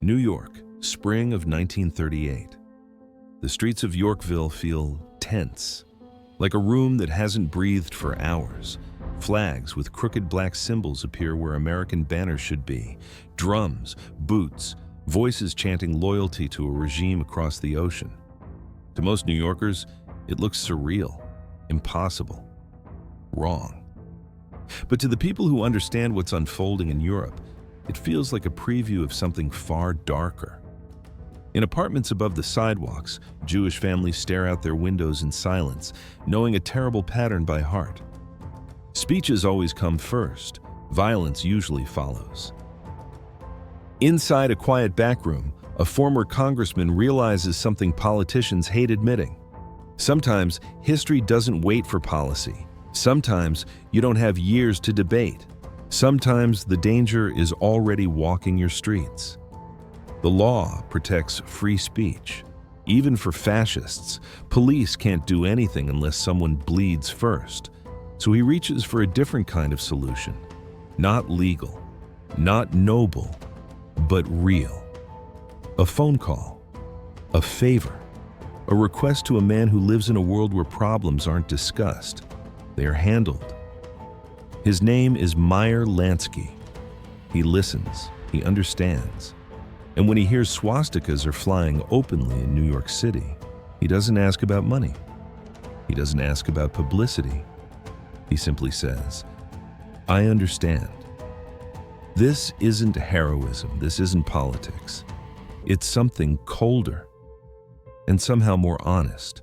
New York, spring of 1938. The streets of Yorkville feel tense, like a room that hasn't breathed for hours. Flags with crooked black symbols appear where American banners should be. Drums, boots, voices chanting loyalty to a regime across the ocean. To most New Yorkers, it looks surreal, impossible, wrong. But to the people who understand what's unfolding in Europe, it feels like a preview of something far darker. In apartments above the sidewalks, Jewish families stare out their windows in silence, knowing a terrible pattern by heart. Speeches always come first. Violence usually follows. Inside a quiet backroom, a former congressman realizes something politicians hate admitting. Sometimes history doesn't wait for policy. Sometimes you don't have years to debate. Sometimes the danger is already walking your streets. The law protects free speech. Even for fascists, police can't do anything unless someone bleeds first. So he reaches for a different kind of solution. Not legal, not noble, but real. A phone call, a favor, a request to a man who lives in a world where problems aren't discussed. They are handled. His name is Meyer Lansky. He listens, he understands. And when he hears swastikas are flying openly in New York City, he doesn't ask about money. He doesn't ask about publicity. He simply says, I understand. This isn't heroism, this isn't politics. It's something colder and somehow more honest.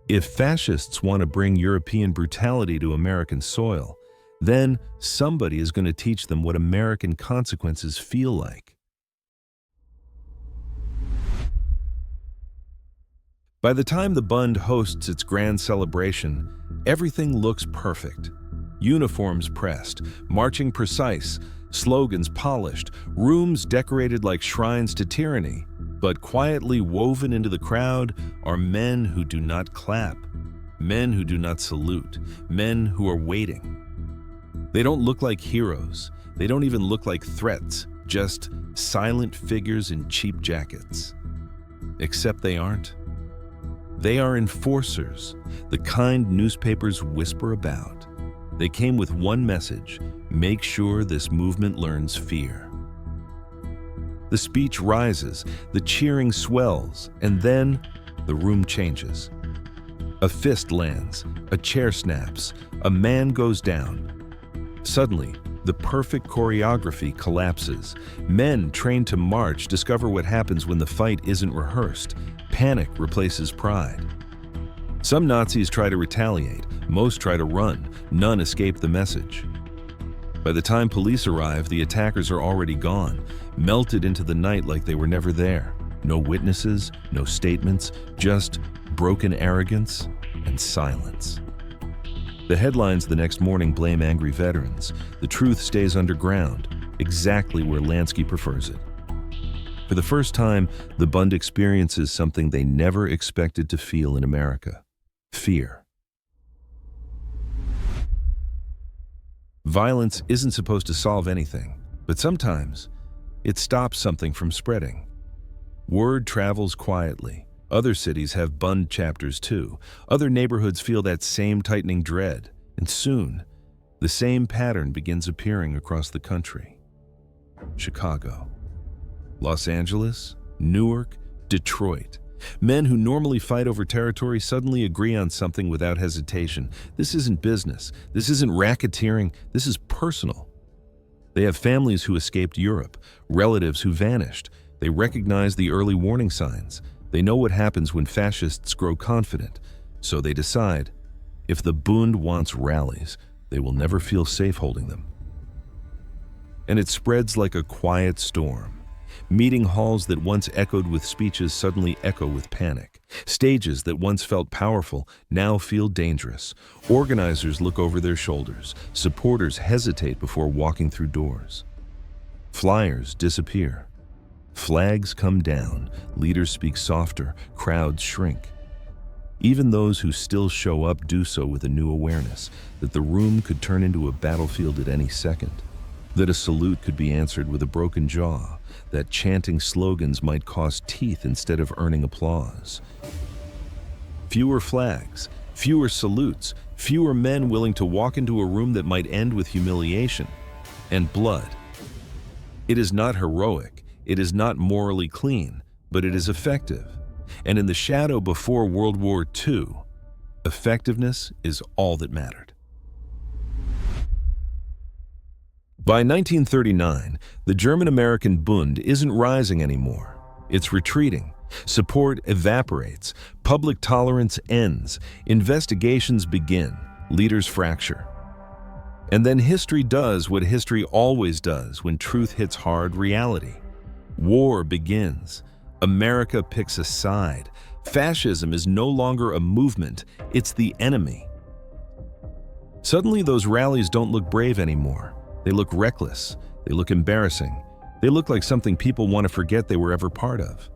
If fascists want to bring European brutality to American soil, then somebody is going to teach them what American consequences feel like. By the time the Bund hosts its grand celebration, everything looks perfect. Uniforms pressed, marching precise, slogans polished, rooms decorated like shrines to tyranny. But quietly woven into the crowd are men who do not clap, men who do not salute, men who are waiting. They don't look like heroes. They don't even look like threats, just silent figures in cheap jackets. Except they aren't. They are enforcers, the kind newspapers whisper about. They came with one message: make sure this movement learns fear. The speech rises, the cheering swells, and then the room changes. A fist lands, a chair snaps, a man goes down. Suddenly, the perfect choreography collapses. Men trained to march discover what happens when the fight isn't rehearsed. Panic replaces pride. Some Nazis try to retaliate, most try to run, none escape the message. By the time police arrive, the attackers are already gone, melted into the night like they were never there. No witnesses, no statements, just broken arrogance and silence. The headlines the next morning blame angry veterans. The truth stays underground, exactly where Lansky prefers it. For the first time, the Bund experiences something they never expected to feel in America: fear. Violence isn't supposed to solve anything, but sometimes it stops something from spreading. Word travels quietly. Other cities have Bund chapters too. Other neighborhoods feel that same tightening dread, and soon, the same pattern begins appearing across the country. Chicago, Los Angeles, Newark, Detroit. Men who normally fight over territory suddenly agree on something without hesitation. This isn't business. This isn't racketeering. This is personal. They have families who escaped Europe, relatives who vanished. They recognize the early warning signs. They know what happens when fascists grow confident. So they decide, if the Bund wants rallies, they will never feel safe holding them. And it spreads like a quiet storm. Meeting halls that once echoed with speeches suddenly echo with panic. Stages that once felt powerful now feel dangerous. Organizers look over their shoulders. Supporters hesitate before walking through doors. Flyers disappear. Flags come down. Leaders speak softer. Crowds shrink. Even those who still show up do so with a new awareness that the room could turn into a battlefield at any second. That a salute could be answered with a broken jaw, that chanting slogans might cost teeth instead of earning applause. Fewer flags, fewer salutes, fewer men willing to walk into a room that might end with humiliation and blood. It is not heroic, it is not morally clean, but it is effective. And in the shadow before World War II, effectiveness is all that mattered. By 1939, the German-American Bund isn't rising anymore. It's retreating. Support evaporates. Public tolerance ends. Investigations begin. Leaders fracture. And then history does what history always does when truth hits hard reality. War begins. America picks a side. Fascism is no longer a movement, it's the enemy. Suddenly those rallies don't look brave anymore. They look reckless. They look embarrassing. They look like something people want to forget they were ever part of.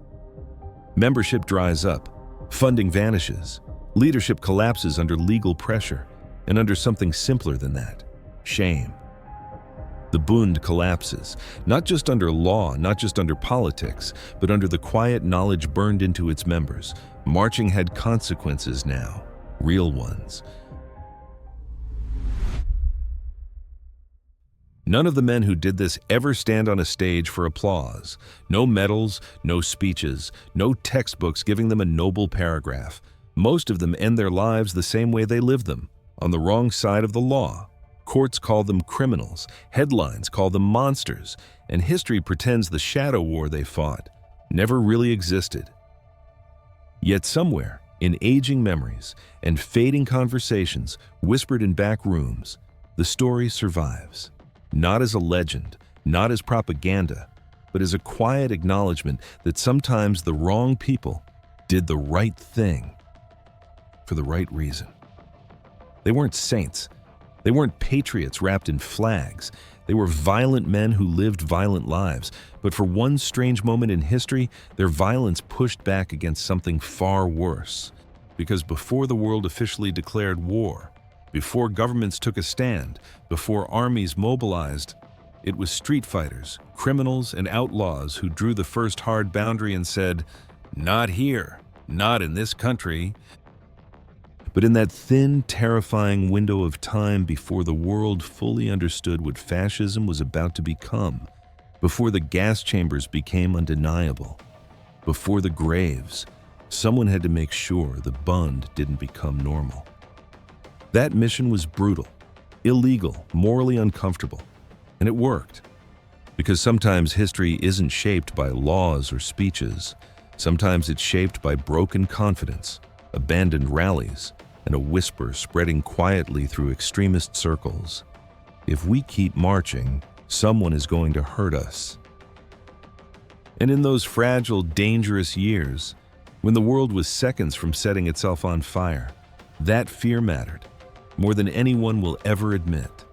Membership dries up. Funding vanishes. Leadership collapses under legal pressure and under something simpler than that: shame. The Bund collapses, not just under law, not just under politics, but under the quiet knowledge burned into its members. Marching had consequences now, real ones. None of the men who did this ever stand on a stage for applause. No medals, no speeches, no textbooks giving them a noble paragraph. Most of them end their lives the same way they lived them, on the wrong side of the law. Courts call them criminals, headlines call them monsters, and history pretends the shadow war they fought never really existed. Yet somewhere, in aging memories and fading conversations whispered in back rooms, the story survives. Not as a legend, not as propaganda, but as a quiet acknowledgement that sometimes the wrong people did the right thing for the right reason. They weren't saints. They weren't patriots wrapped in flags. They were violent men who lived violent lives. But for one strange moment in history, their violence pushed back against something far worse. Because before the world officially declared war, before governments took a stand, before armies mobilized, it was street fighters, criminals, and outlaws who drew the first hard boundary and said, "Not here, not in this country." But in that thin, terrifying window of time before the world fully understood what fascism was about to become, before the gas chambers became undeniable, before the graves, someone had to make sure the Bund didn't become normal. That mission was brutal, illegal, morally uncomfortable, and it worked. Because sometimes history isn't shaped by laws or speeches. Sometimes it's shaped by broken confidence, abandoned rallies, and a whisper spreading quietly through extremist circles. If we keep marching, someone is going to hurt us. And in those fragile, dangerous years, when the world was seconds from setting itself on fire, that fear mattered more than anyone will ever admit.